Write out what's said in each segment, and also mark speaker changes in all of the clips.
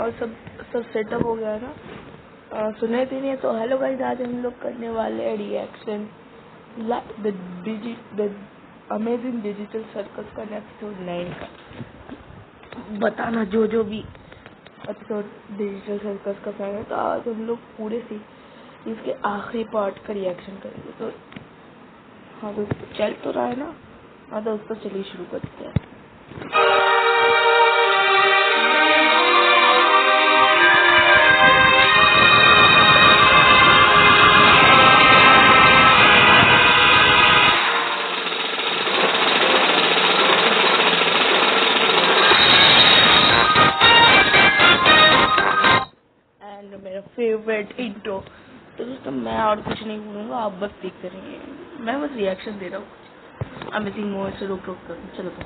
Speaker 1: और सब सेटअप हो गया है ना। सुने थे नहीं तो हेलो गाइस, आज हम लोग करने वाले हैं reaction the amazing digital circus का एपिसोड 9 का। बताना जो भी एपिसोड डिजिटल सर्कस का फैन है, तो आज हम लोग पूरे से इसके आखिरी पार्ट का रिएक्शन करेंगे। तो हाँ, तो चल तो रहा है ना। हाँ दोस्तों, चलिए शुरू करते हैं। मेरा फेवरेट इंट्रो। तो दोस्तों मैं और कुछ नहीं बोलूँगा, आप बस देखते रहिए। मैं बस रिएक्शन दे रहा हूँ। अमेजिंग मोमेंट से रोक कर चलो तो।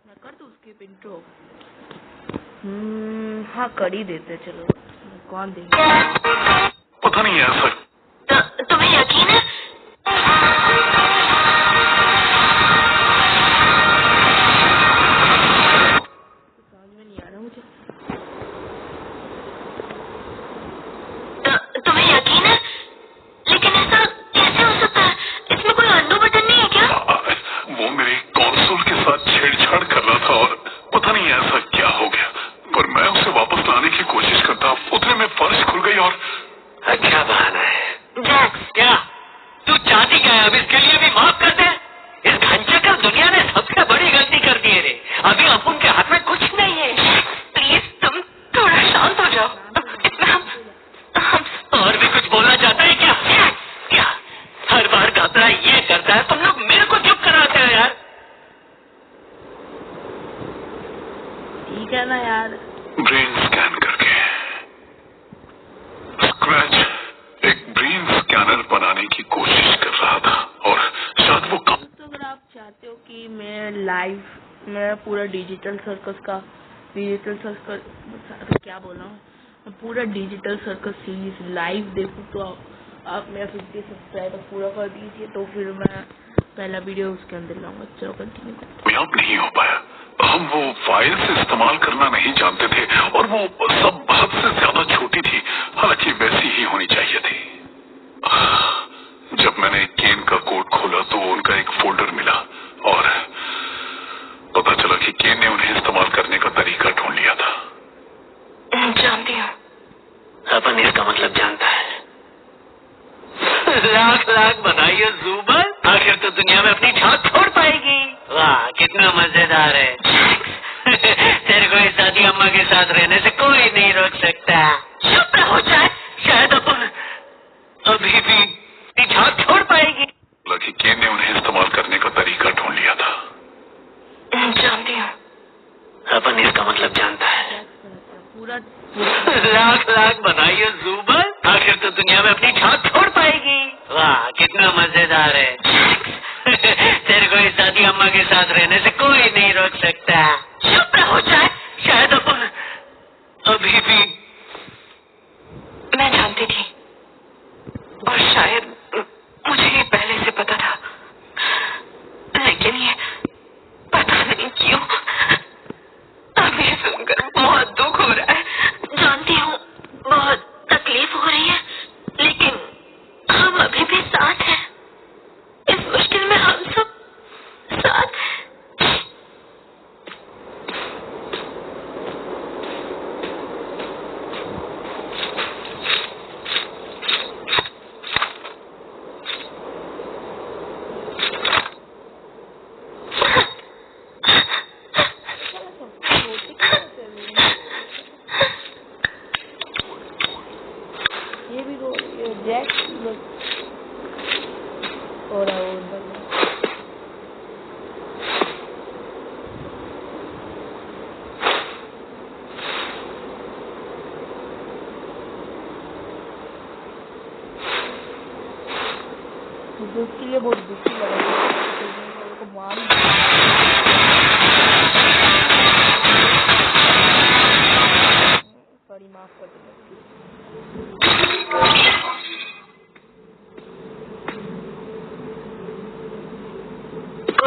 Speaker 1: मैं कर दूँ उसकी इंट्रो। हाँ, कर ही देते। चलो, कौन देंगे
Speaker 2: पता नहीं है सर।
Speaker 3: तुम्हें यकीन है?
Speaker 1: समझ में नहीं आ रहा मुझे।
Speaker 3: तुम्हें यकीन है? लेकिन ऐसा कैसे हो सकता है? इसमें कोई अंडू बटन नहीं है क्या?
Speaker 2: वो मेरे कंसोल के साथ छेड़छाड़ कर रहा था और पता नहीं ऐसा क्या हो गया, पर मैं उसे वापस लाने की कोशिश करता, उतने में फर्श खुल गई और
Speaker 4: अच्छा बहाना है।
Speaker 3: जैक्स,
Speaker 4: क्या तू चाहती क्या है? अब इसके लिए भी माफ कर दे। इस घंटे का दुनिया ने सबसे बड़ी गलती कर दी है रे। अभी अपन के हाथ में कुछ नहीं है।
Speaker 3: प्लीज तुम थोड़ा शांत हो जाओ। इतना हम
Speaker 4: और भी कुछ बोलना चाहता है क्या? क्या हर बार घबरा ये करता है? तुम लोग मेरे को चुप कराते हो यार।
Speaker 1: ठीक है ना यार।
Speaker 2: ब्रेन स्कैन करके स्क्रैच एक ब्रेन स्कैनर बनाने की कोशिश कर रहा था और शायद वो
Speaker 1: तो अगर आप चाहते हो कि मैं पूरा डिजिटल सर्कस क्या बोल रहा हूँ, पूरा डिजिटल सर्कस सीरीज लाइव देखूँ, तो आप मेरा 50 सब्सक्राइबर पूरा कर दीजिए, तो फिर मैं पहला वीडियो उसके अंदर लाऊंगा। चलो कंटिन्यू करते।
Speaker 2: कामयाब नहीं हो पाया। हम वो फाइल्स इस्तेमाल करना नहीं जानते थे और वो सब हद से ज्यादा छोटी थी, हालांकि वैसी ही होनी चाहिए थी। जब मैंने केन का कोड खोला तो उनका एक फोल्डर मिला और पता चला कि केन ने उन्हें इस्तेमाल करने का तरीका ढूंढ लिया था।
Speaker 3: जानती हूँ।
Speaker 4: अपन इसका मतलब जानता है। लाख लाख बनाइए ज़ुबैर, आखिर तो दुनिया में अपनी छाप छोड़ पाएगी। वाह, कितना मजेदार है। तेरे को इस दादी अम्मा के साथ रहने से कोई नहीं रोक सकता।
Speaker 3: चुप रहो जैक।
Speaker 4: शायद अपन अभी भी छाप छोड़ पाएगी।
Speaker 2: हालांकि केन ने उन्हें इस्तेमाल करने का तरीका ढूंढ लिया था।
Speaker 3: जानती हूँ।
Speaker 4: अपन इसका मतलब जानता है।
Speaker 1: पूरा
Speaker 4: लाख लाख बनाइए ज़ुबैर, आखिर तो दुनिया में अपनी छाप छोड़ पाएगी। वाह, कितना मजेदार है। तेरे को इस दादी अम्मा के साथ रहने से कोई नहीं रोक सकता।
Speaker 3: चुप रहो जैक।
Speaker 4: शायद अपन अभी भी।
Speaker 3: मैं जानती थी और शायद मुझे ये पहले से पता था, लेकिन ये पता नहीं क्यों अब ये सुनकर बहुत दुख हो रहा है। जानती हूँ बहुत तकलीफ हो रही है, लेकिन हम अभी भी साथ हैं। इस मुश्किल में हम सब साथ हैं।
Speaker 1: ये भी जैक हो रहा है वो अंदर में। मुझे उसके लिए बहुत दुखी लगा, मार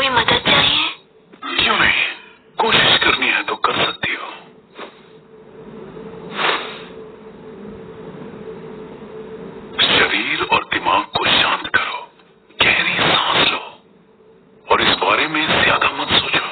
Speaker 3: कोई मदद चाहिए?
Speaker 2: क्यों नहीं, कोशिश करनी है तो कर सकती हो। शरीर और दिमाग को शांत करो, गहरी सांस लो और इस बारे में ज्यादा मत सोचो।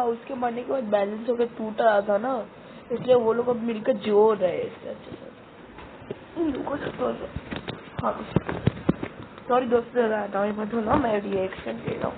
Speaker 1: उसके मरने के बाद बैलेंस होकर टूट रहा था ना, इसलिए वो लोग अब मिलकर जोड़ रहे हैं इसके अच्छे से। हाँ सॉरी दोस्तों, मत हो ना, मैं रिएक्शन दे रहा हूँ।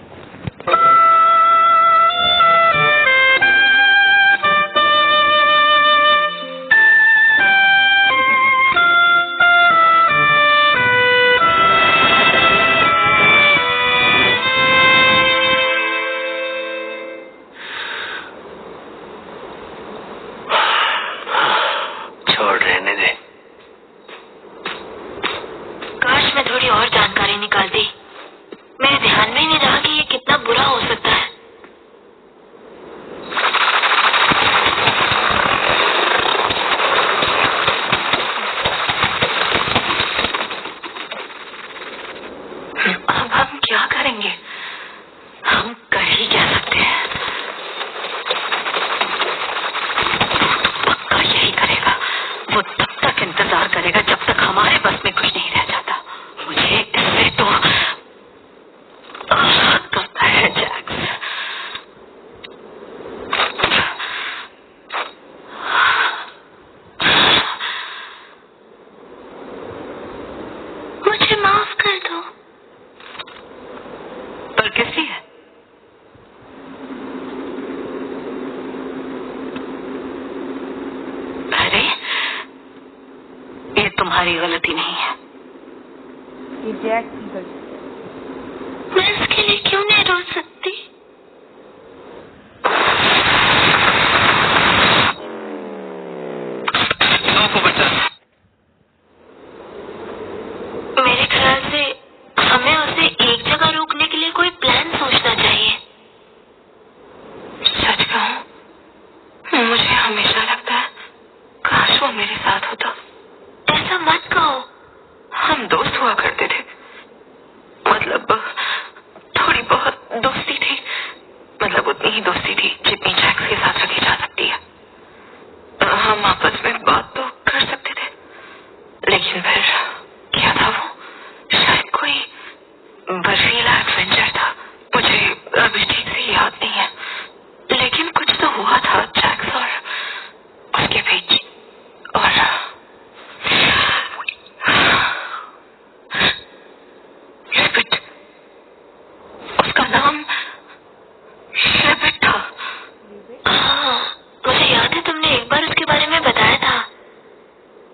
Speaker 3: तुम्हारी गलती नहीं है,
Speaker 1: ये जैक की गलती है।
Speaker 3: मैं इसके लिए क्यों नहीं रो सकती? मेरे ख्याल से हमें उसे एक जगह रोकने के लिए कोई प्लान सोचना चाहिए। सच कहूं, मुझे हमेशा लगता है काश वो मेरे साथ होता। ऐसा मत कहो, हम दोस्त हुआ करते थे, मतलब थोड़ी बहुत दोस्ती थी, मतलब उतनी ही दोस्ती थी जितनी जैक्स के साथ रखी जा सकती है। हम आपस में बात तो कर सकते थे, लेकिन फिर क्या था वो? शायद कोई बर्फीला एडवेंचर था, मुझे अभी ठीक से याद नहीं है, लेकिन कुछ तो हुआ था जैक्स और उसके बीच। और रेबिट, उसका नाम रेबिट था। हाँ, मुझे याद है तुमने एक बार उसके बारे में बताया था।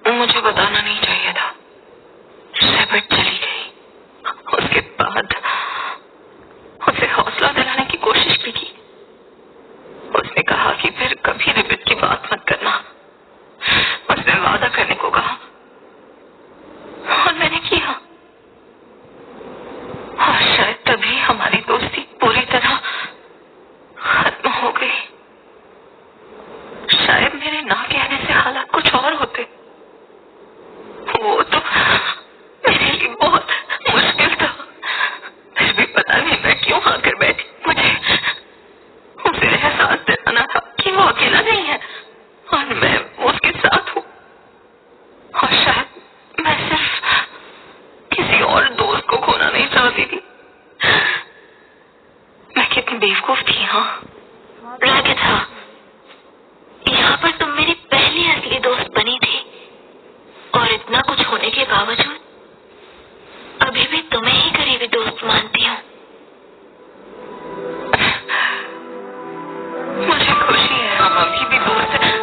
Speaker 3: मुझे बताना नहीं चाहिए था। रेबिट चली गई, उसके बाद उसे हौसला दिलाने की कोशिश भी की। उसने कहा कि फिर कभी रेबिट की बात मत करना। उसने वादा करने को कहा और मैंने किया, और शायद तभी हमारी दोस्ती पूरी तरह खत्म हो गई। शायद मेरे ना कहने से हालात कुछ और होते। वो तो मेरे लिए बहुत मुश्किल था, फिर भी पता नहीं मैं क्यों आकर बैठी। मुझे उसे एहसास दिलाना था कि वो अकेला नहीं है और मैं उसके साथ हूँ। और शायद मैं सिर्फ किसी और दोस्त को खोना नहीं चाहती थी। मैं कितनी बेवकूफ थी। हाँ, रागित, था यहाँ पर तुम मेरी पहली असली दोस्त बनी थी, और इतना कुछ होने के बावजूद अभी भी तुम्हें ही करीबी दोस्त मानती हूँ। मुझे खुशी है हम अभी भी दोस्त हैं।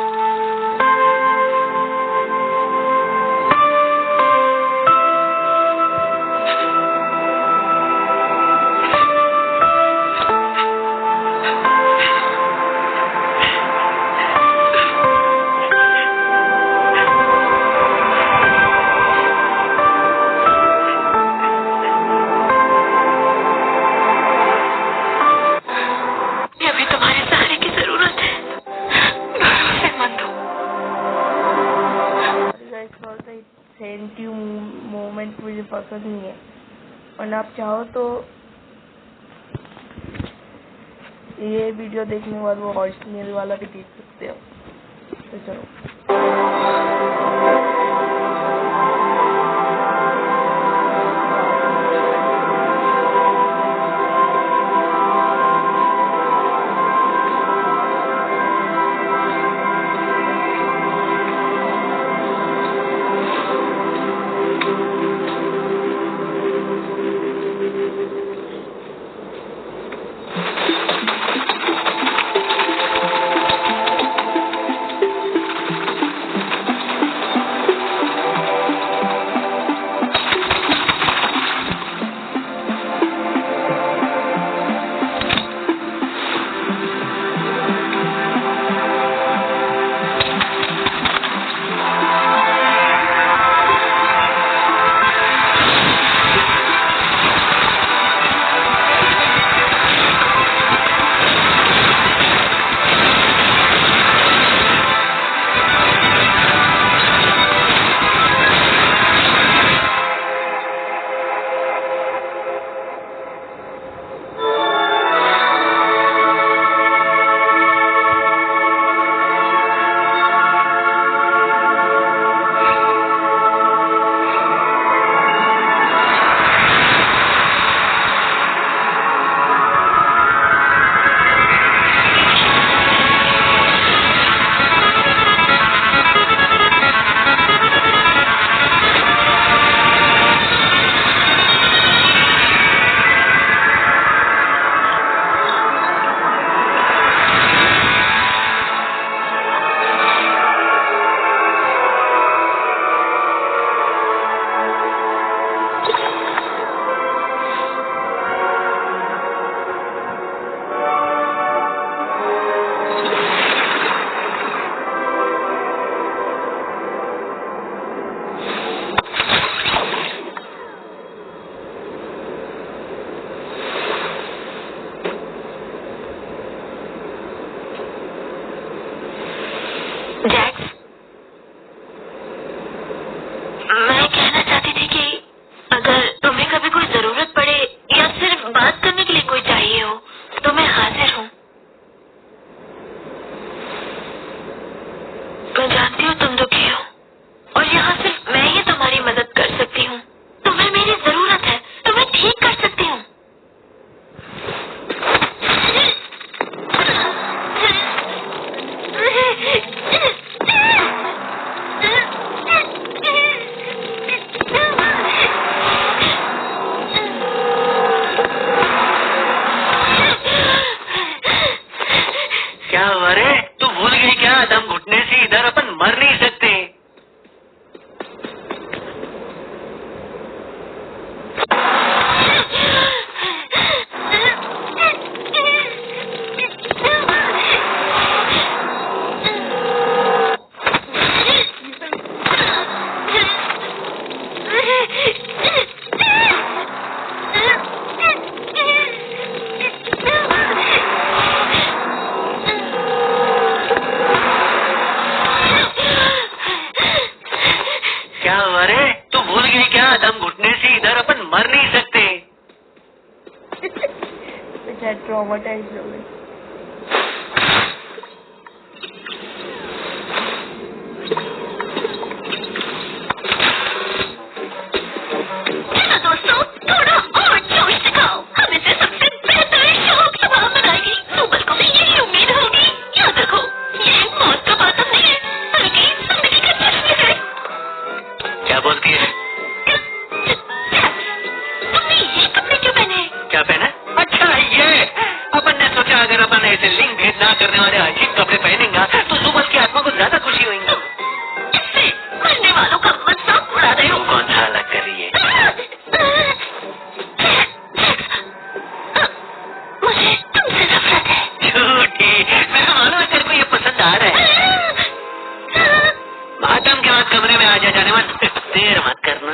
Speaker 3: अभी तुम्हारे सहारे की जरूरत है, भरोसेमंद हो।
Speaker 1: सेंटिव मोमेंट मुझे पसंद नहीं है, और आप चाहो तो ये वीडियो देखने के बाद वो ओरिजिनल वाला भी देख सकते हो। तो चलो।
Speaker 4: क्या हुआ रे? तू भूल गई क्या? दम घुटने से इधर अपन मर नहीं सकते।
Speaker 1: बेचारा ट्रॉमाटाइज हो गए।
Speaker 3: दोस्तों, थोड़ा और जोश दिखाओ। हम इसे सबसे बेहतर शौक स्वभाव बनाएगी। सुबह को भी यही उम्मीद होगी। याद रखो, ये मौत का बातम नहीं है, बल्कि जिंदगी का जश्न है।
Speaker 4: क्या बोलती है?
Speaker 3: तुमने ये कपड़े क्यों पहने?
Speaker 4: क्या पहना? अच्छा ये अपन ने सोचा अगर अपन ऐसे लिंग भेद ना करने वाले अजीब कपड़े पहनेगा तो सुबह की आत्मा को ज्यादा खुशी होगी।
Speaker 3: इससे मरने वालों का मजाक उड़ा रहे हो।
Speaker 4: तू कौन सा अलग कर रही है?
Speaker 3: मुझे तुमसे नफरत है।
Speaker 4: झूठी, मैं मालूम है तेरे को ये पसंद आ रहा है। आदम के बाद कमरे में आ जा, जाने मत, देर मत करना।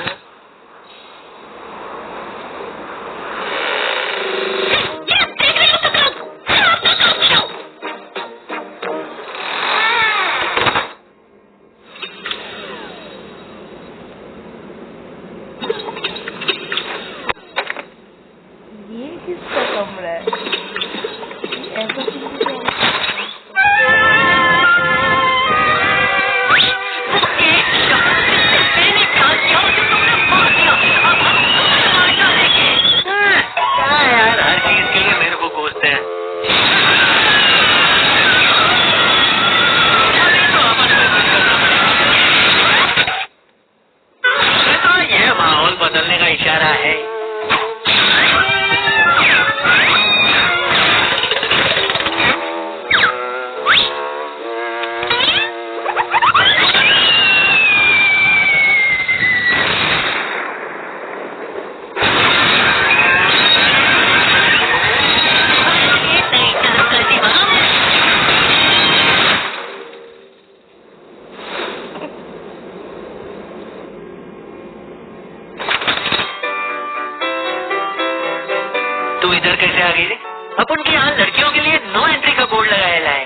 Speaker 1: ये किसका कमरा है? ऐसा
Speaker 4: क्या यार, हर चीज के लिए मेरे को कोसते हैं। तो ये माहौल बदलने का इशारा है। तू इधर कैसे आ गई रे? अपन के यहाँ लड़कियों के लिए नो एंट्री का बोर्ड लगाया है।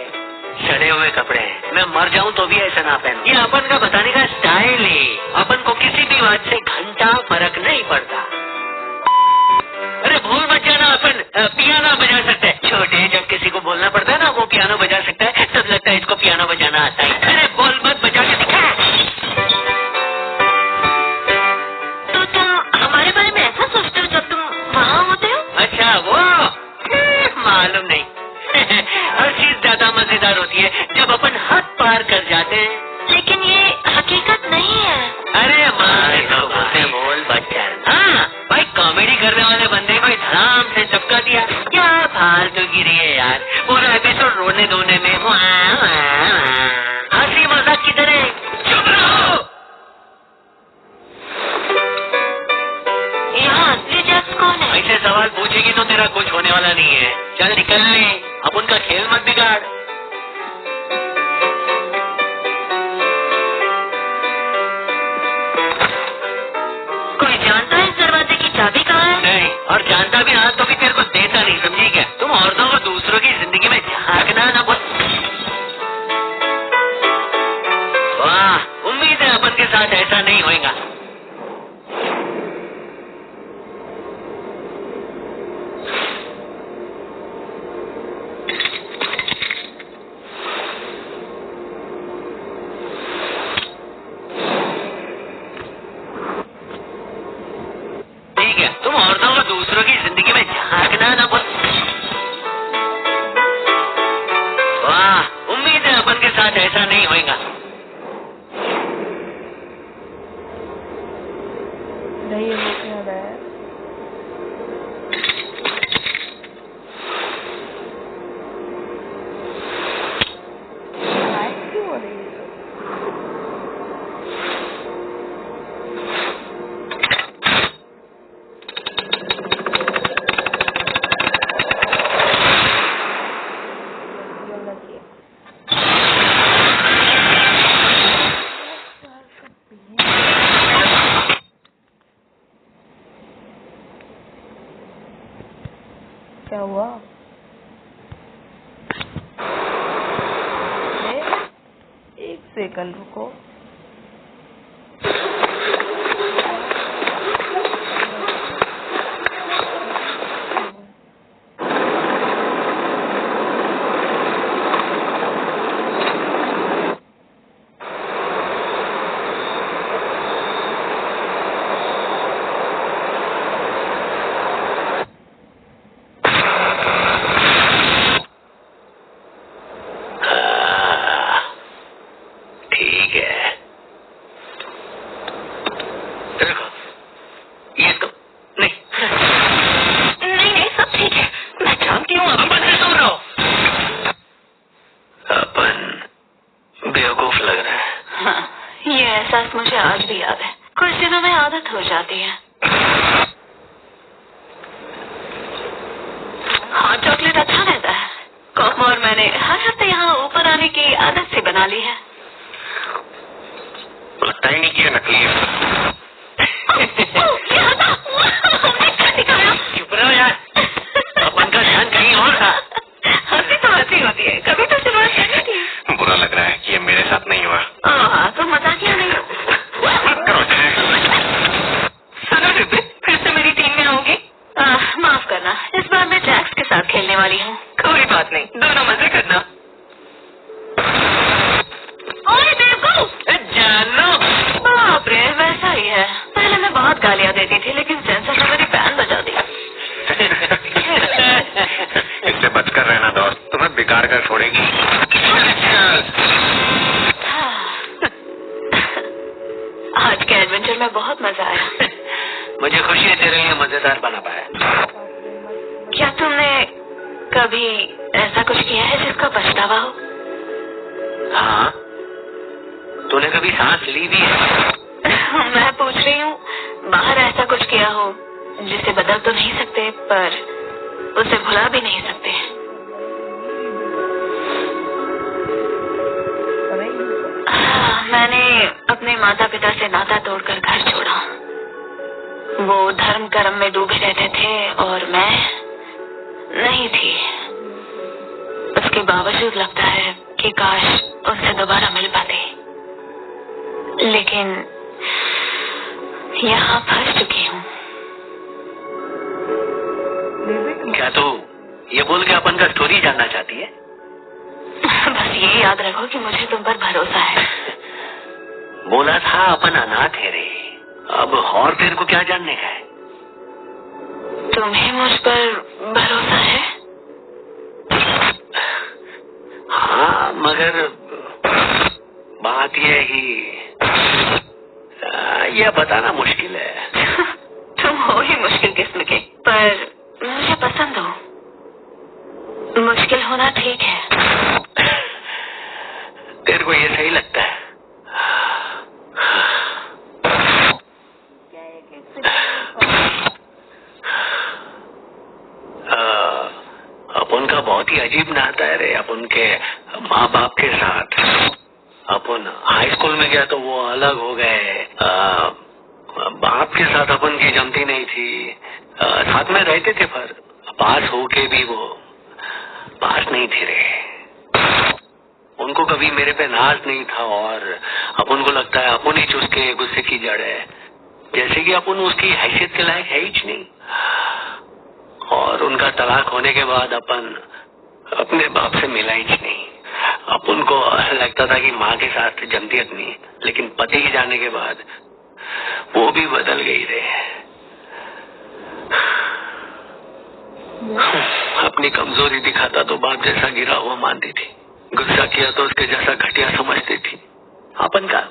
Speaker 4: सड़े हुए कपड़े हैं, मैं मर जाऊं तो भी ऐसा ना पहनूं। ये अपन का बताने का स्टाइल है। अपन को किसी भी बात से घंटा फर्क नहीं पड़ता। अरे भूल मत जाना, अपन पियानो बजा सकते हैं। छोटे जब किसी को बोलना पड़ता है ना वो पियानो बजा सकता है, तब लगता है इसको पियानो बजाना आता है। अरे बोल मत, बजा के दिखा।
Speaker 3: तो तुम हमारे बारे में ऐसा सोचते हो जब तुम वहाँ होते हो?
Speaker 4: अच्छा वो मालूम नहीं। हर चीज ज्यादा मजेदार होती है जब अपन हद पार कर जाते हैं।
Speaker 3: लेकिन ये हकीकत नहीं है।
Speaker 4: अरे मारे तो बोलते बोल बच्चा। हाँ भाई, कॉमेडी करने वाले बंदे को धड़ाम से चपका दिया। क्या फालतू गिरी है यार, पूरा एपिसोड रोने धोने में। हंसी मजाक किधर है? चुप रहो।
Speaker 3: यहाँ असली जज कौन है?
Speaker 4: ऐसे सवाल पूछेगी तो तेरा कुछ होने वाला नहीं है। चल निकल ले, अब उनका खेल मत बिगाड़।
Speaker 3: कोई जानता है इस दरवाजे की चाबी कहाँ है?
Speaker 4: नहीं, और जानता भी रहा तो भी तेरे को देता नहीं, समझी क्या? तुम औरतों को दूसरों की जिंदगी में झांकना ना बोल। वाह, उम्मीद है अपन के साथ ऐसा नहीं होएगा। ठीक है, तुम औरतों को दूसरों की जिंदगी में झांकना ना बोल। वाह, उम्मीद है अपन के साथ ऐसा नहीं होएगा।
Speaker 1: नहीं है, वो क्या रहा है? लाइट क्यों हो रही है? क्या हुआ? एक सेकंड रुको।
Speaker 3: बात मुझे आज भी याद है। कुछ दिनों में आदत हो जाती है। हॉट चॉकलेट अच्छा रहता है। और मैंने हर हफ्ते यहाँ ऊपर आने की आदत से बना ली है।
Speaker 4: लगता ही नहीं कि नकली है। चुप रहो यार, अपन का ध्यान कहीं और था।
Speaker 3: हंसी तो हंसी होती है, कभी तो शुरुआत करनी थी।
Speaker 4: बुरा लग रहा है कि ये मेरे साथ नहीं हुआ।
Speaker 3: हाँ तो मजाकिया नहीं हो। सुनो डिब्बे, फिर से मेरी टीम में आओगी? माफ करना, इस बार मैं जैक्स के साथ खेलने वाली हूँ। कोई बात नहीं, दोनों मजे करना। ओए बेवकूफ!
Speaker 4: जानो
Speaker 3: बाप रे, वैसा ही है। पहले मैं बहुत गालियाँ देती थी, लेकिन सेंसर ने मेरी बैंड बजा दी।
Speaker 4: इससे बचकर रहना दोस्त, तुम्हें बिगाड़ कर छोड़ेगी।
Speaker 3: आज के एडवेंचर में बहुत मजा आया।
Speaker 4: मुझे खुशी है तेरे लिए मजेदार बना पाया।
Speaker 3: क्या तुमने कभी ऐसा कुछ किया है जिसका पछतावा हो?
Speaker 4: हाँ, तूने कभी सांस ली भी है?
Speaker 3: मैं पूछ रही हूँ, बाहर ऐसा कुछ किया हो जिसे बदल तो नहीं सकते पर उसे भुला भी नहीं सकते? मैंने अपने माता पिता से नाता तोड़कर घर छोड़ा। वो धर्म कर्म में डूबे रहते थे और मैं नहीं थी। उसके बावजूद लगता है कि काश उनसे दोबारा मिल पाती, लेकिन यहाँ फंस चुकी हूँ।
Speaker 4: क्या तू ये बोल के अपन का स्टोरी जानना चाहती है?
Speaker 3: बस ये याद रखो कि मुझे तुम पर भरोसा है।
Speaker 4: बोला था अपन अनाथ है रे, अब और तेरे को क्या जानने का है?
Speaker 3: तुम्हें मुझ पर भरोसा है?
Speaker 4: हाँ, मगर बात यह ही यह बताना मुश्किल है।
Speaker 3: तुम हो ही मुश्किल किस्म के, पर मुझे पसंद हो। मुश्किल होना ठीक है।
Speaker 4: तेरे को ये सही लगता है? अपन का बहुत ही अजीब नाता है रे अपन के माँ बाप के साथ। अपन हाई स्कूल में गया तो वो अलग हो गए। बाप के साथ अपन की जमती नहीं थी। साथ में रहते थे पर पास होके भी वो पास नहीं थे रे। उनको कभी मेरे पे नाज नहीं था और अपन को लगता है अपन ही उसके गुस्से की जड़ है, जैसे कि अपन उसकी हैसियत के लायक है ही नहीं। और उनका तलाक होने के बाद अपन अपने बाप से मिला ही नहीं। अपन को लगता था कि माँ के साथ जमती अपनी, लेकिन पति के जाने के बाद वो भी बदल गई रे। अपनी कमजोरी दिखाता तो बाप जैसा गिरा हुआ मानती थी, गुस्सा किया तो उसके जैसा घटिया समझती थी। अपन का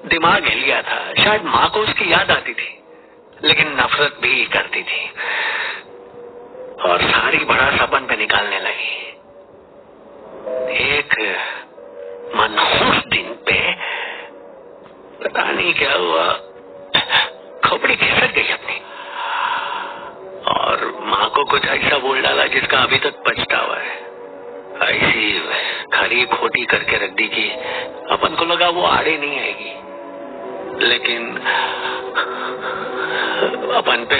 Speaker 4: दिमाग हिल गया था। शायद माँ को उसकी याद आती थी, लेकिन नफरत भी करती थी और सारी भड़ास अपन पे निकालने लगी। एक मनहूस दिन पे पता नहीं क्या हुआ, खोपड़ी खिसक गई अपनी और माँ को कुछ ऐसा बोल डाला जिसका अभी तक पछतावा है। ऐसी खरी खोटी करके रख दी कि अपन को लगा वो आड़े नहीं आएगी, लेकिन अपन पे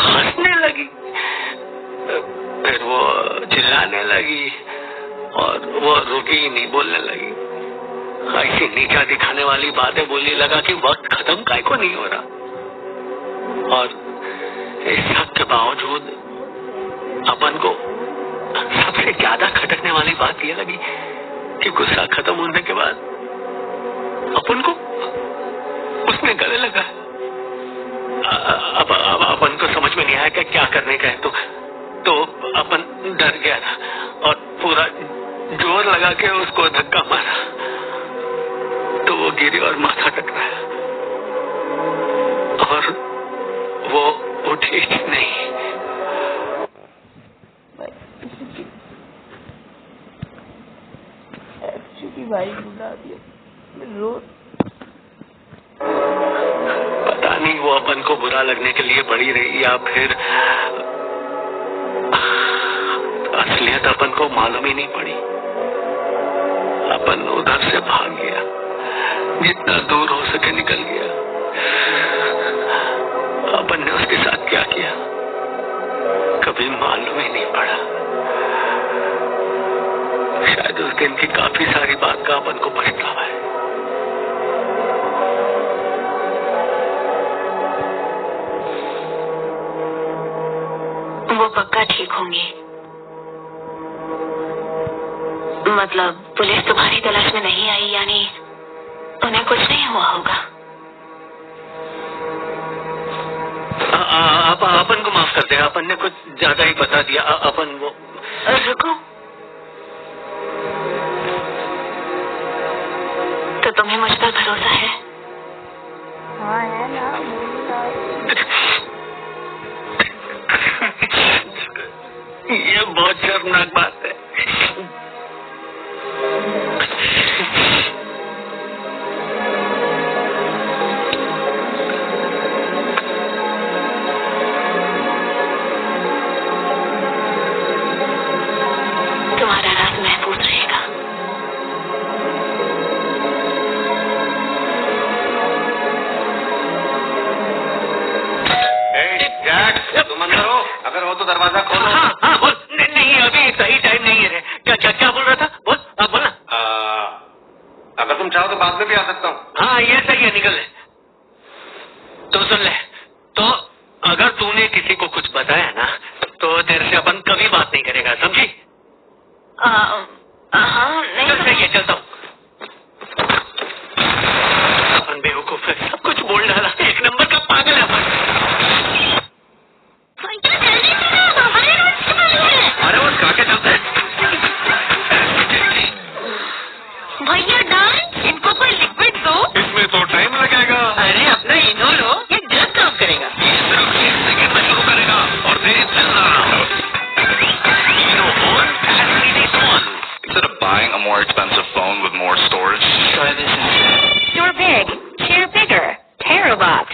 Speaker 4: हंसने लगी। फिर वो चिल्लाने लगी और वो रुकी ही नहीं, बोलने लगी। ऐसी नीचा दिखाने वाली बातें बोलने लगा कि वक्त खत्म काहे को नहीं हो रहा। और इस सब के बावजूद अपन को सबसे ज्यादा खटकने वाली बात ये लगी कि गुस्सा खत्म होने के बाद अपन को उसने गले लगा। अब अपन को समझ में नहीं आया कि क्या करने का है, तो अपन डर गया था और पूरा जोर लगा के उसको धक्का मारा तो वो गिरी और माथा टकराया और वो उठी नहीं।
Speaker 1: भाई बुला दिया।
Speaker 4: को बुरा लगने के लिए बड़ी रही या फिर असलियत अपन को मालूम ही नहीं पड़ी। अपन उधर से भाग गया, जितना दूर हो सके निकल गया। अपन ने उसके साथ क्या किया कभी मालूम ही नहीं पड़ा। शायद उस दिन की काफी सारी बात का अपन को पछतावा है।
Speaker 3: वो पक्का ठीक होंगी। मतलब पुलिस तुम्हारी तलाश में नहीं आई, यानी उन्हें कुछ नहीं हुआ होगा।
Speaker 4: अपन को माफ कर दे, अपन ने कुछ ज्यादा ही बता दिया। अपन वो
Speaker 3: रुको, तो तुम्हें मुझ पर भरोसा है?
Speaker 1: हाँ है ना,
Speaker 4: ये बहुत शर्मनाक बात है।
Speaker 3: तुम्हारा राज महफूज रहेगा।
Speaker 4: तुम अंदर हो? अगर हो तो दरवाजा खोलो। हाँ, बोल। नहीं, अभी सही टाइम नहीं है रे। क्या बोल रहा था? बोल, बोलना। अगर तुम चाहो तो बाद में भी आ सकता हूँ। हाँ, ये सही है, निकल ले। तो सुन ले, तो अगर तूने किसी को कुछ बताया ना, तो तेरे से अपन कभी बात नहीं करेगा, समझी?
Speaker 3: हाँ, नहीं।
Speaker 4: चल सही है, चलता हूँ। अपन बेवकूफ है, सब कुछ बोल डाला। एक नंबर का पागल है अपन। अरे वो काके चलते हैं।
Speaker 3: भैया डांस, इनको कोई लिक्विड दो।
Speaker 2: इसमें तो टाइम लगेगा।
Speaker 4: अरे अपना इनो लो, ये जल्द काम करेगा।
Speaker 2: सिर्फ 1 सेकंड में शुरू करेगा और तेज चलना। Instead of buying a more expensive phone with more storage, try this instead.
Speaker 3: You're big, share bigger. Terror box.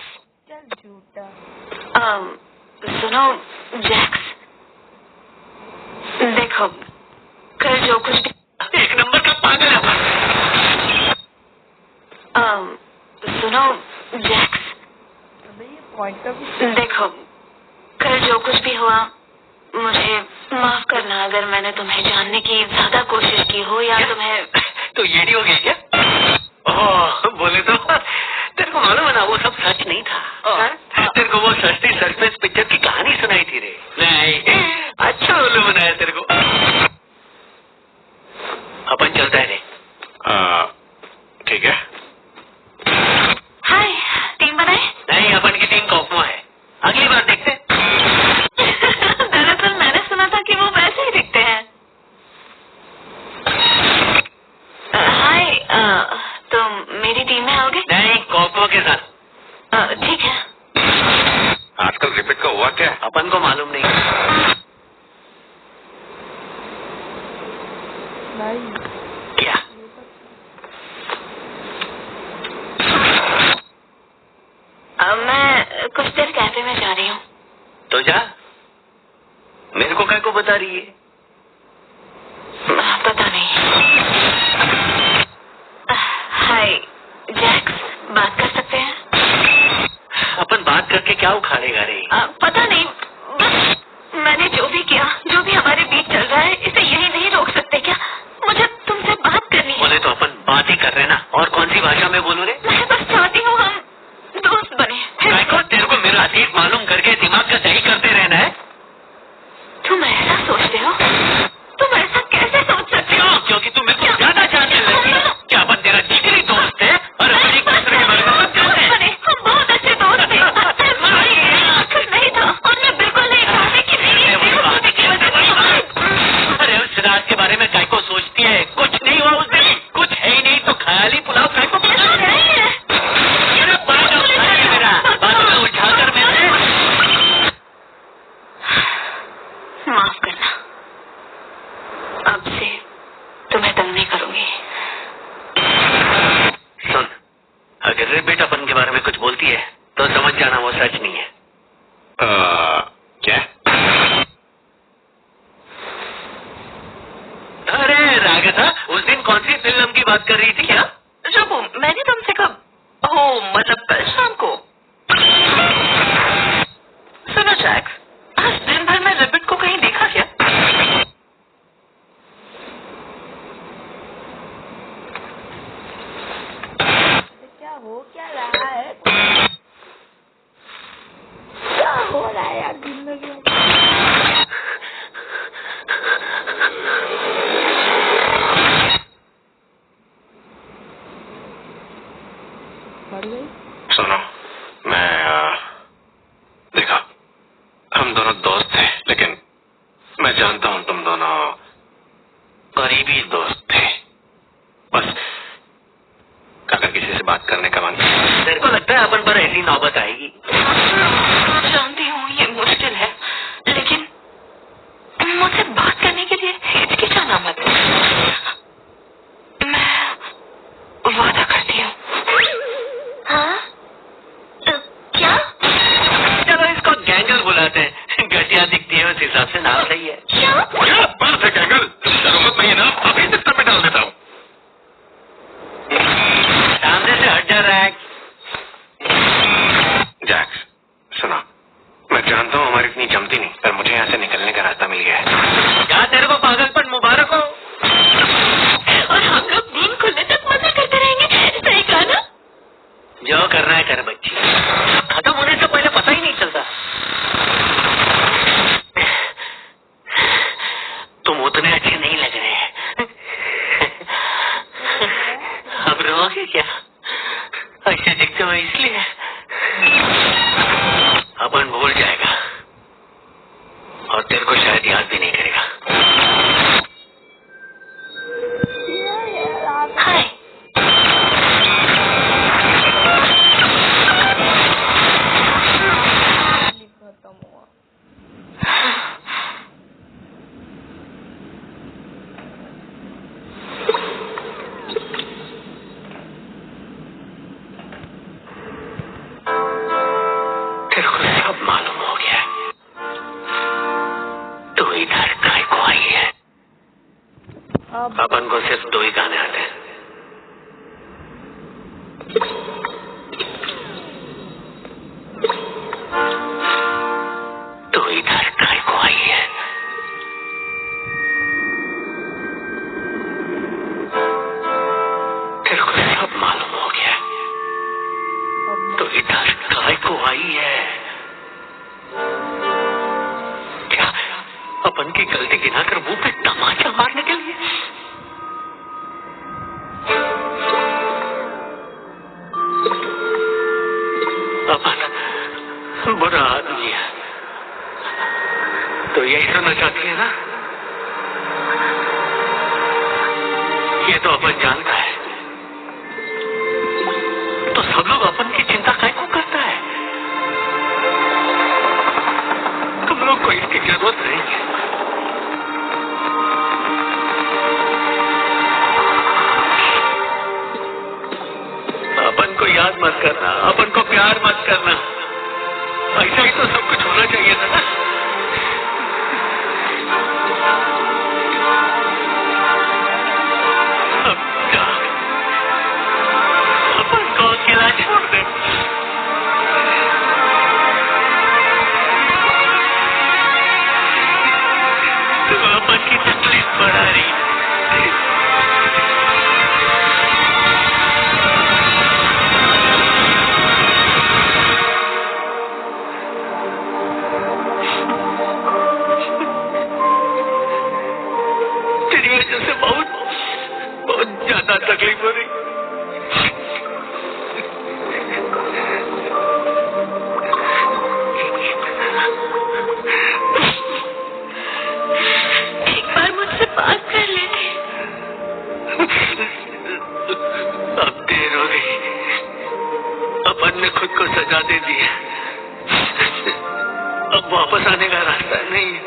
Speaker 1: चल झूठा।
Speaker 3: सुनो जैक्स, देखो कल जो कुछ भी।
Speaker 4: एक नंबर का पागल है अपन।
Speaker 3: सुनो जैक्स,
Speaker 1: अबे ये पॉइंट का भी
Speaker 3: देखो कल जो कुछ भी हुआ, मुझे माफ करना अगर मैंने तुम्हें जानने की ज्यादा कोशिश की हो या तुम्हें।
Speaker 4: तो येड़ी हो गई क्या? ओह, बोले तो तेरे को मालूम है ना, वो सब सच नहीं था। तेरे को वो सस्ती सरफेस पिक्चर की कहानी सुनाई थी रे। नहीं, अच्छा उल्लू बनाया तेरे को। अपन चलता है रे। ठीक है।
Speaker 3: हाय, टीम बनाए?
Speaker 4: नहीं, अपन की टीम कॉफमा है। अगली बार देखते।
Speaker 3: दरअसल मैंने सुना था कि वो वैसे ही दिखते हैं। हाय, तुम मेरी टीम में आओगे?
Speaker 4: नहीं, कॉफमा के साथ।
Speaker 3: ठीक है।
Speaker 2: आजकल रिपीट का हुआ क्या?
Speaker 4: अपन को मालूम नहीं।
Speaker 1: भाई
Speaker 4: क्या?
Speaker 3: मैं कुछ देर कैफे में जा रही हूँ।
Speaker 4: तो जा, मेरे को क्या को बता रही है?
Speaker 3: पता नहीं। हाय जैक्स, बात कर सकते हैं?
Speaker 4: अपन बात करके क्या उखाड़ेगा रे?
Speaker 3: पता नहीं, बस मैंने जो भी किया, जो भी हमारे बीच चल रहा है, इसे यही नहीं रोक सकते क्या? मुझे तुमसे बात करनी है।
Speaker 4: बोले तो अपन बात ही कर रहे ना, और कौन सी भाषा में बोलूं रे?
Speaker 3: मैं बस चाहती हूँ हम दोस्त बने।
Speaker 4: तेरे को मेरा अतीत मालूम करके दिमाग का सही करते रहना है?
Speaker 3: तुम ऐसा सोचते हो? तुम ऐसा कैसे सोच सकते हो?
Speaker 4: क्योंकि तुम मेरे को ज्यादा जानने लगी। क्या अपन तेरा जिगरी दोस्त है? और अपन एक दूसरे के बारे में सब जानते हैं।
Speaker 3: हम बहुत अच्छे दोस्त थे। नहीं था, और मैं बिल्कुल नहीं चाहती कि मेरी बेवकूफी की वजह से।
Speaker 4: अरे उस रात के बारे में काय को सोचती है? कुछ नहीं हुआ उस दिन, कुछ है ही नहीं, तो ख्याली पुलाव काय को
Speaker 3: ऐसा नहीं है।
Speaker 4: मेरा बात अब खा है मेरा, बातों में उलझाकर मैंने।
Speaker 3: माफ करना, अब से तुम्हें तंग नहीं करूंगी।
Speaker 4: सुन, अगर रे बेटा अपन के बारे में कुछ बोलती है तो समझ जाना वो सच नहीं है।
Speaker 2: क्या?
Speaker 4: अरे रागता, उस दिन कौन सी फिल्म की बात कर रही थी क्या?
Speaker 3: जब मैंने तुमसे कब मतलब कल शाम को। सुनो जैक्स, आज दिन भर में रिबिट को कहीं देखा क्या?
Speaker 1: क्या रहा है? क्या हो रहा है यार जिंदगी में? मर गई?
Speaker 2: सुनो, देखा, हम दोनों दोस्त थे, लेकिन मैं जानता हूँ तुम दोनों करीबी दोस्त थे। बस अगर किसी से बात करने का मन,
Speaker 4: तेरे को लगता है अपन पर ऐसी नौबत आएगी?
Speaker 3: जानती हूँ ये मुश्किल है, लेकिन मुझसे बात करने के लिए हिचकिचाना मत। मैं वादा करती हूँ। हाँ? क्या?
Speaker 4: चलो इसको गैंगल बुलाते हैं, घटिया दिखती है उस हिसाब से नाम सही है।
Speaker 3: क्या?
Speaker 2: बात है गैंगल, जरूरत नहीं है ना, अभी सिस्टम में डाल देता हूँ।
Speaker 4: सामने से हट जा रैक्स।
Speaker 2: जैक्स, सुना, मैं जानता हूँ हमारी इतनी जमती नहीं, पर मुझे यहाँ से निकलने का रास्ता मिल गया है।
Speaker 4: क्या तेरे को पागलपन मुबारक हो।
Speaker 3: और हम लोग दिन खुलने तक मजा करते रहेंगे, सही कहा ना?
Speaker 4: जो करना है कर बच्ची, खत्म होने से पहले पता ही नहीं चलता। तुम उतने अच्छे नहीं लग रहे हैं। अब रोगे क्या? अच्छे दिखते हो इसलिए। अपन भूल जाएगा और तेरे को शायद याद भी नहीं करेगा।
Speaker 3: हाय।
Speaker 1: खत्म हुआ।
Speaker 4: तेरे को सब मालूम हो गया। तू इधर काय को आई है? अपन को सिर्फ 2 ही गाने आते हैं। तू इधर काय को आई है? तेरे को सब मालूम हो गया। तू इधर काय को आई है? क्या अपन की गलती गिनाकर मुंह पे तमाचा मारने के लिए? अपन बुरा आदमी है, तो यही सुनना चाहती है ना? ये तो अपन जानता है, तो सब लोग अपन की चिंता काय को करता है? तुम लोग को इसकी जरूरत नहीं है। अपन को याद मत करना, अपन को प्यार मत करना। ऐसा ही तो सब कुछ होना चाहिए था ना। अब जा, अपन को अकेला छोड़ दे। तू अपन की तकलीफ बढ़ा रही है। तेरी वजह से बहुत ज्यादा तकलीफ हो रही।
Speaker 3: एक बार मुझसे बात कर लेते।
Speaker 4: अब देर हो गई, अपन ने खुद को सजा दे दी है। अब वापस आने का रास्ता नहीं है।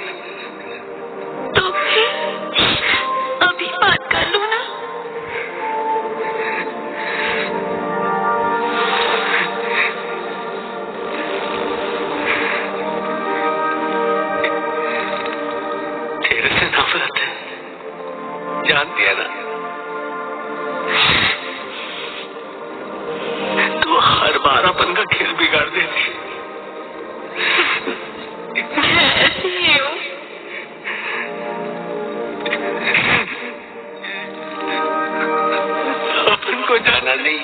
Speaker 3: तो फिर अभी बात कर लो ना।
Speaker 2: बचपन का खेल बिगाड़ देती।
Speaker 3: मैं ऐसी ही हूँ।
Speaker 2: अपन को जाना नहीं।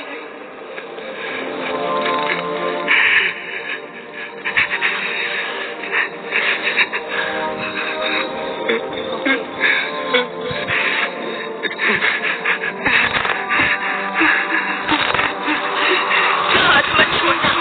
Speaker 3: हाथ मत छोड़ना।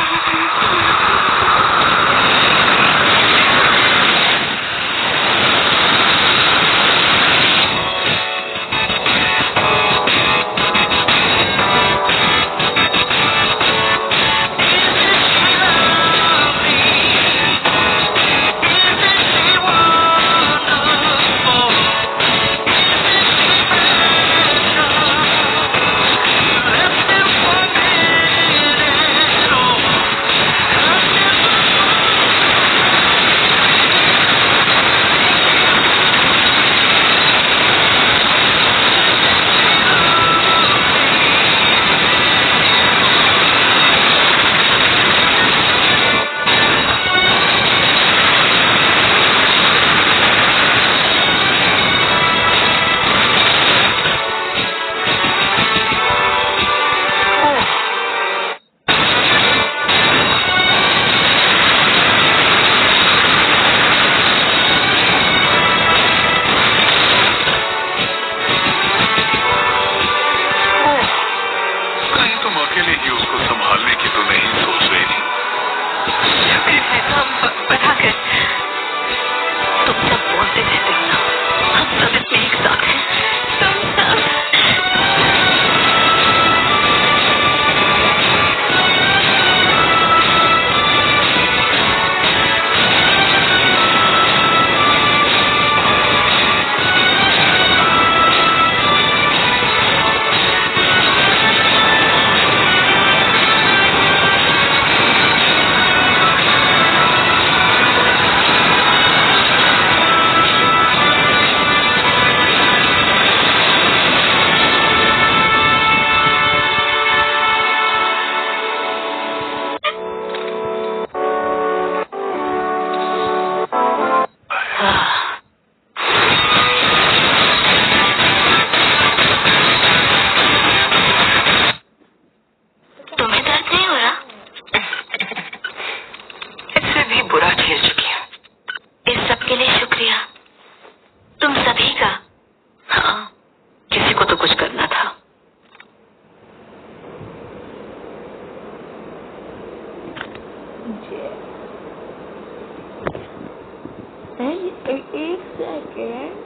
Speaker 1: एक सेकेंड।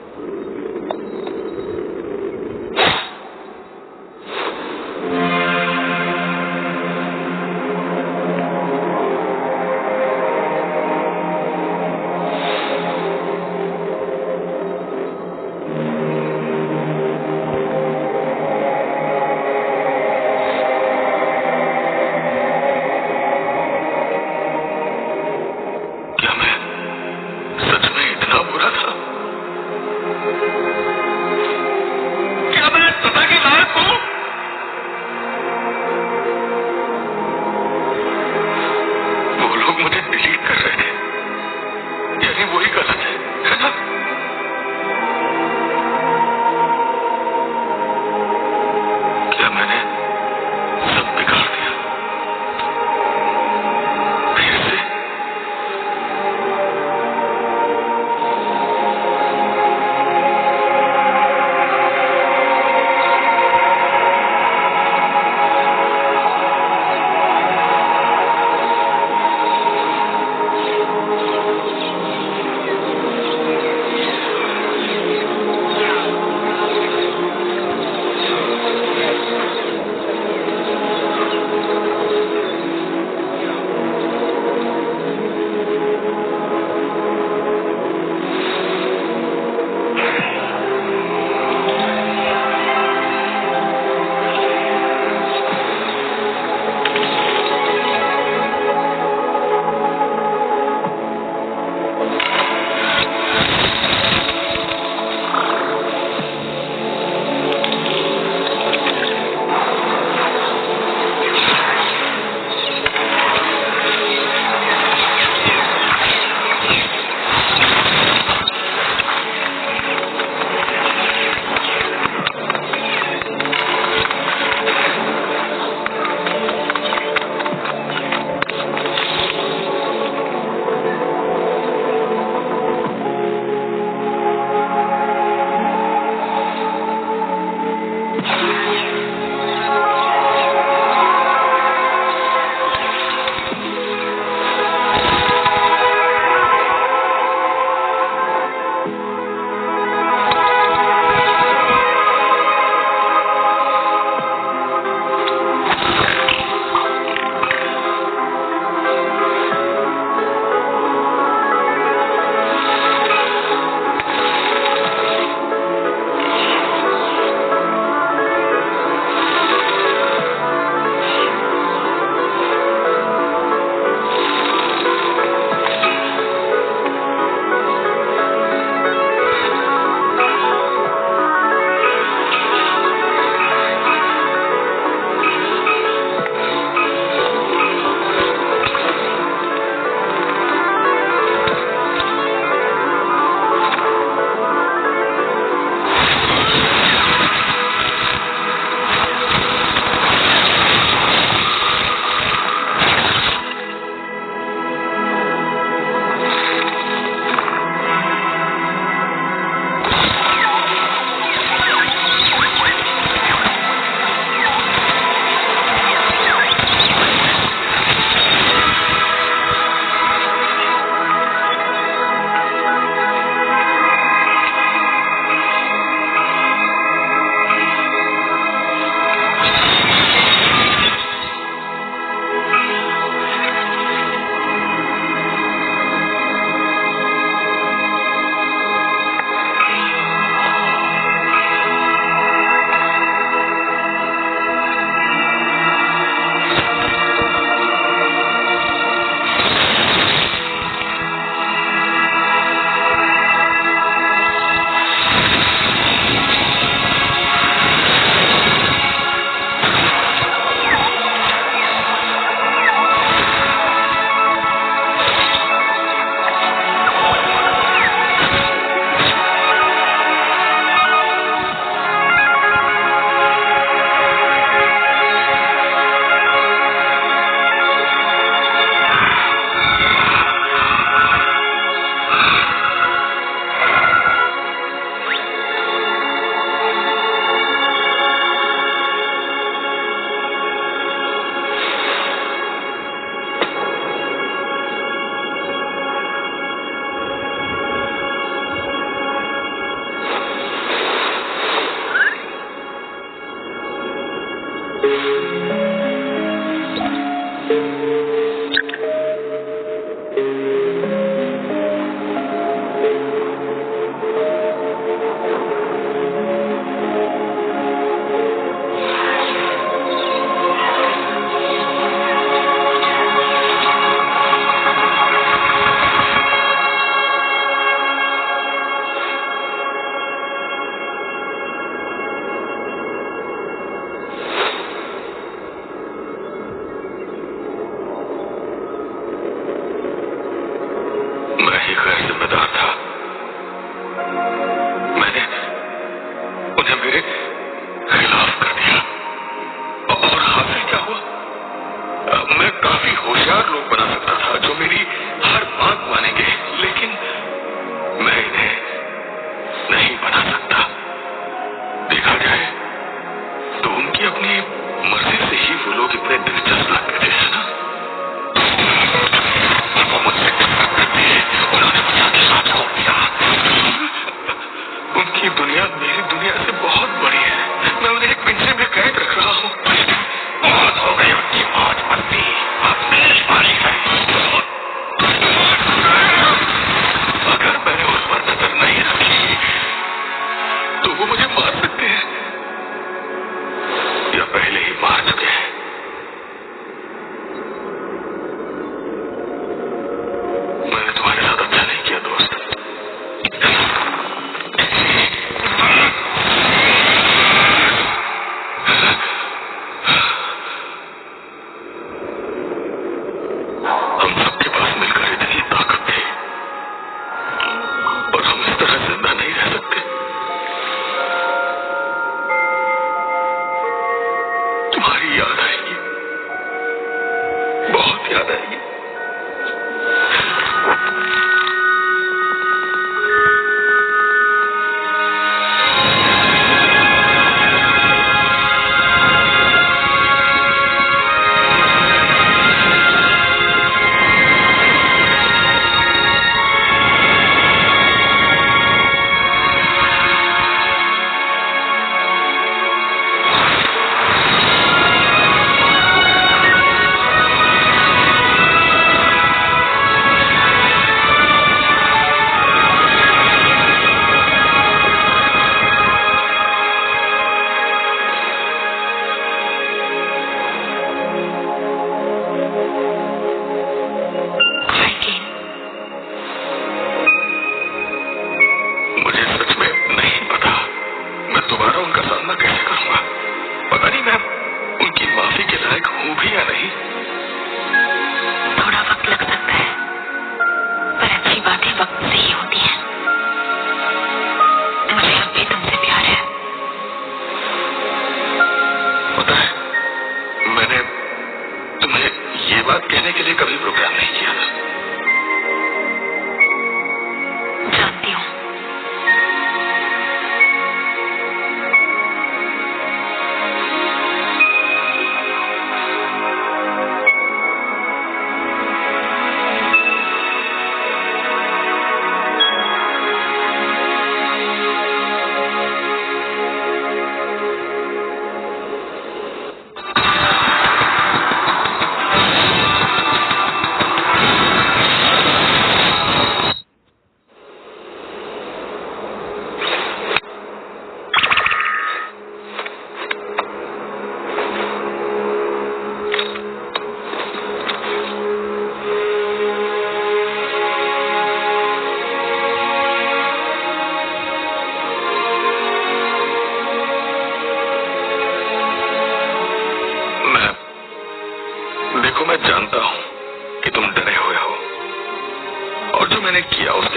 Speaker 2: क्या मैं सच में इतना बुरा था?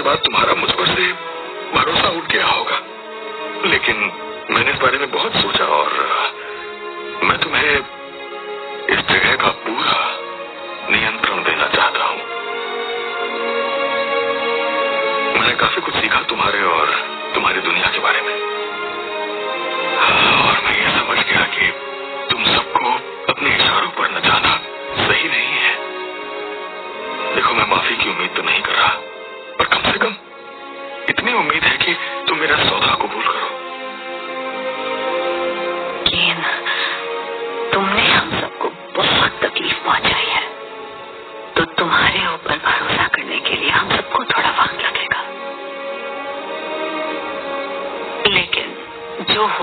Speaker 2: बाद तुम्हारा मुझ पर से भरोसा उठ गया होगा, लेकिन मैंने इस बारे में बहुत सोचा और मैं तुम्हें इस जगह का पूरा नियंत्रण देना चाहता हूँ। मैंने काफी कुछ सीखा तुम्हारे और तुम्हारी दुनिया के बारे में, और मैं ये समझ गया कि तुम सबको अपने इशारों पर न जाना सही नहीं है। देखो, मैं माफी की उम्मीद तो नहीं कर रहा, पर कम से कम इतनी उम्मीद है कि तुम मेरा सौदा कबूल करो।
Speaker 3: लेकिन तुमने हम सबको बहुत तकलीफ पहुंचाई है।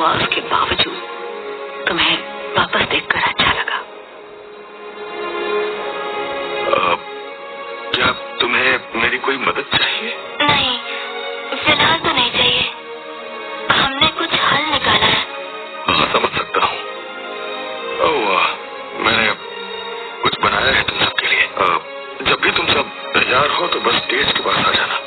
Speaker 3: हुआ उसके बावजूद तुम्हें वापस देखकर अच्छा लगा।
Speaker 2: क्या तुम्हें मेरी कोई मदद चाहिए?
Speaker 3: नहीं, फिलहाल तो नहीं चाहिए। हमने कुछ हल निकाला है।
Speaker 2: हाँ, समझ सकता हूँ। ओह, मैंने कुछ बनाया है तुम सबके लिए। जब भी तुम सब तैयार हो तो बस स्टेज के पास आ जाना।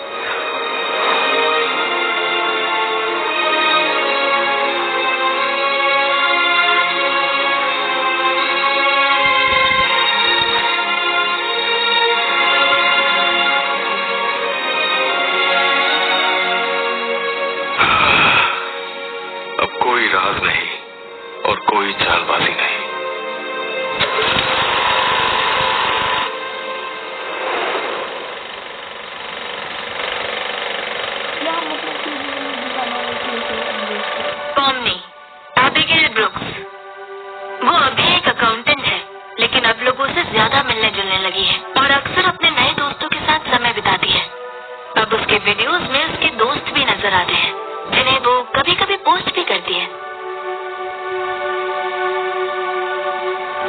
Speaker 2: अब कोई राज नहीं और कोई चालबाजी नहीं।
Speaker 3: पॉमनी, एबिगेल ब्रुक्स, वो अभी एक अकाउंटेंट है, लेकिन अब लोगों से ज्यादा मिलने जुलने लगी है और अक्सर अपने नए दोस्तों के साथ समय बिताती है। अब उसके वीडियोस में उसके दोस्त भी नजर आते हैं, जिन्हें वो कभी कभी पोस्ट भी करती है।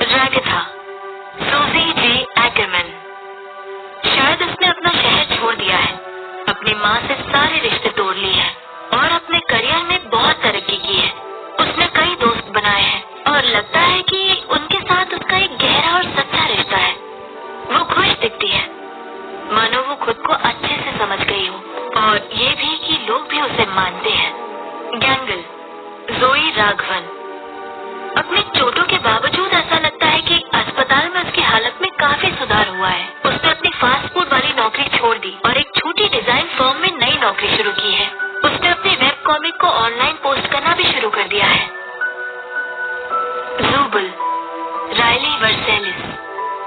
Speaker 3: रैगथा, सूजी जी एक्करमैन। शायद उसने अपना शहर छोड़ दिया है, अपनी माँ से सारे रिश्ते तोड़ लिए हैं और अपने करियर में बहुत तरक्की की है। उसने कई दोस्त बनाए हैं और लगता है कि उनके साथ उसका एक गहरा और सच्चा रिश्ता है। वो खुश दिखती है, मानो वो खुद को अच्छे से समझ गई हो, और ये भी कि लोग भी उसे मानते हैं। गैंगल, जोई राघवन। अपनी चोटों के बावजूद ऐसा लगता है कि अस्पताल में उसकी हालत में काफी सुधार हुआ है। उसने अपनी फास्ट फूड वाली नौकरी छोड़ दी और एक छोटी डिजाइन फर्म में नई नौकरी शुरू की है। उसने अपनी वेब कॉमिक को ऑनलाइन पोस्ट करना भी शुरू कर दिया है। जूबल, रायली वर्सेलिस।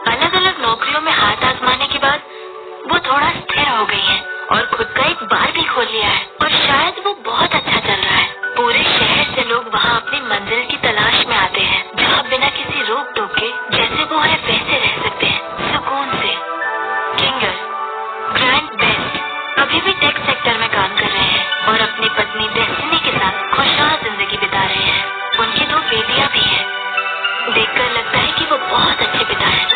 Speaker 3: अलग अलग नौकरियों में हाथ आजमाने के बाद वो थोड़ा स्थिर हो गई है और खुद का एक बार भी खोल लिया है और शायद वो बहुत अच्छा चल रहा है। पूरे शहर से लोग वहाँ अपनी मंजिल की तलाश में आते हैं, जहाँ बिना किसी रोक टोक के जैसे वो है वैसे रह सकते हैं, सुकून से। किंगर, ग्रैंड बेस्ट अभी भी टेक सेक्टर में काम कर रहे हैं और अपनी पत्नी डेस्टिनी के साथ खुशहाल जिंदगी बिता रहे हैं। उनकी 2 बेटियां भी हैं। देखकर लगता है कि वो बहुत अच्छे पिता हैं।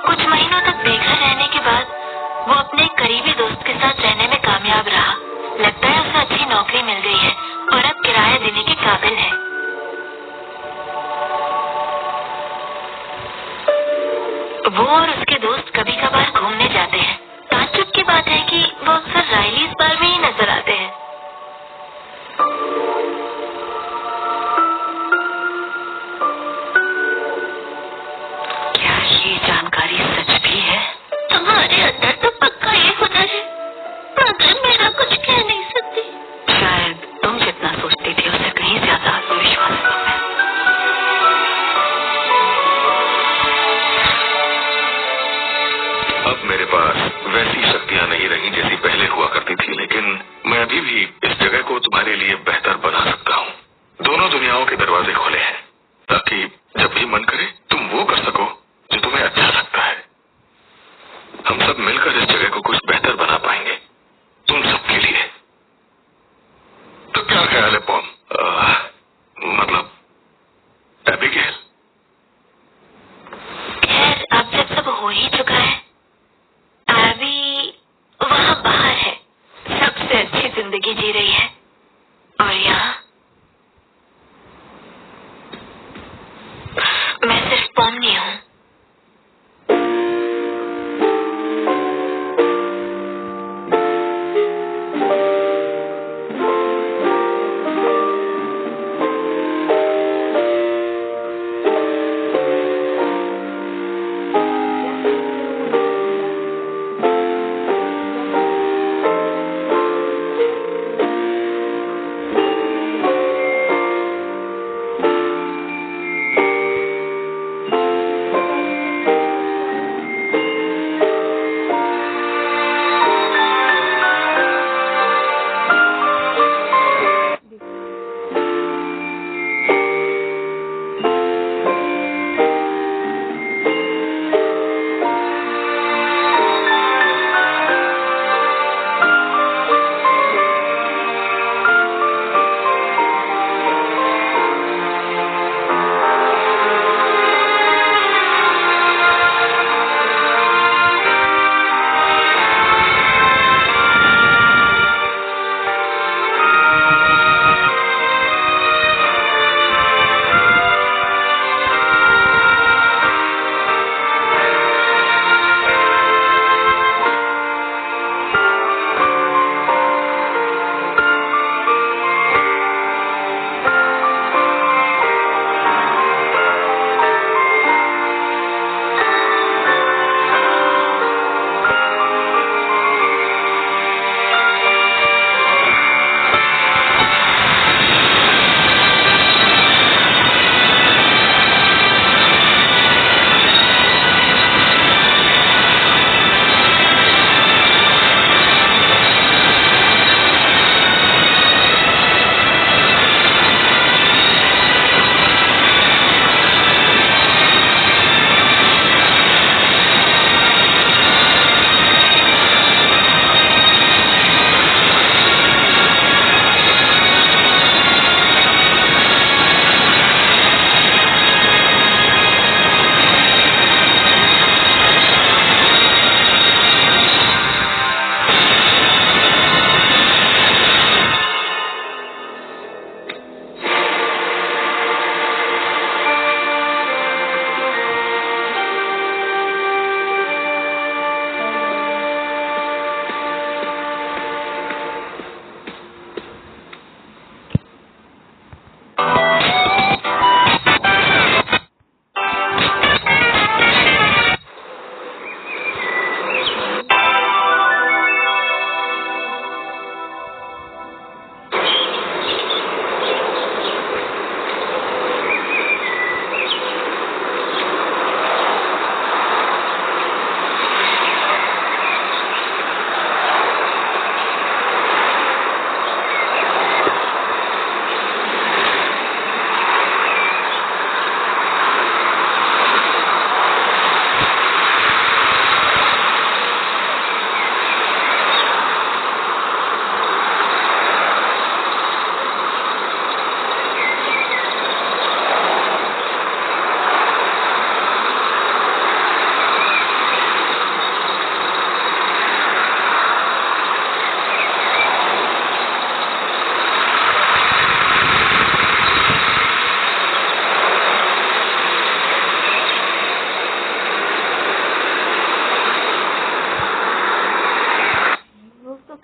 Speaker 3: कुछ महीनों तक बेघर रहने के बाद वो अपने करीबी दोस्त के साथ रहने में कामयाब रहा। लगता है उसे अच्छी नौकरी मिल गई है और अब किराया देने के काबिल है। वो और उसके दोस्त कभी कभार घूमने जाते हैं। ताज्जुब की बात है कि वो अक्सर रायली इस बार में ही नजर आते हैं। क्या ये जानकारी सच भी है? तुम्हारे अंदर तो पक्का ये हुनर है, मगर मेरा कुछ कह नहीं सकती। शायद तुम जितना सोचती थी उससे कहीं ज्यादा आत्मविश्वास है तुम्हें।
Speaker 2: अब मेरे पास वैसी शक्तियां नहीं रही जैसी पहले हुआ करती थी, लेकिन मैं अभी भी इस जगह को तुम्हारे लिए बेहतर बना सकता हूँ। दोनों दुनियाओं के दरवाजे खोले हैं ताकि जब भी मन करे तुम वो कर सको जो तुम्हें अच्छा लगता है। हम सब मिलकर इस जगह को कुछ बेहतर बना पाएंगे, तुम सबके लिए। तो क्या ख्याल है पॉम? मतलब एबिगेल?
Speaker 3: खैर, अब जब सब हो ही चुका है, एबी वहाँ बाहर है, सबसे अच्छी जिंदगी जी रही है, और यहाँ मैं सिर्फ पॉमनी हूँ।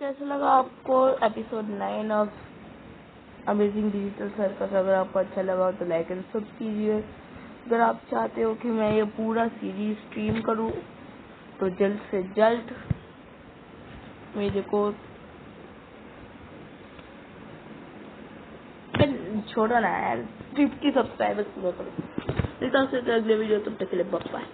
Speaker 1: कैसा लगा आपको episode 9 of amazing digital circus? अगर आपको अच्छा लगा तो लाइक एंड सब कीजिए। अगर आप चाहते हो कि मैं ये पूरा सीरीज स्ट्रीम करूं तो जल्द से जल्द मेरे को छोड़ो ना यार, 50 सब्सक्राइबर्स पूरा करो। अगले वीडियो, तब तक के लिए बाय।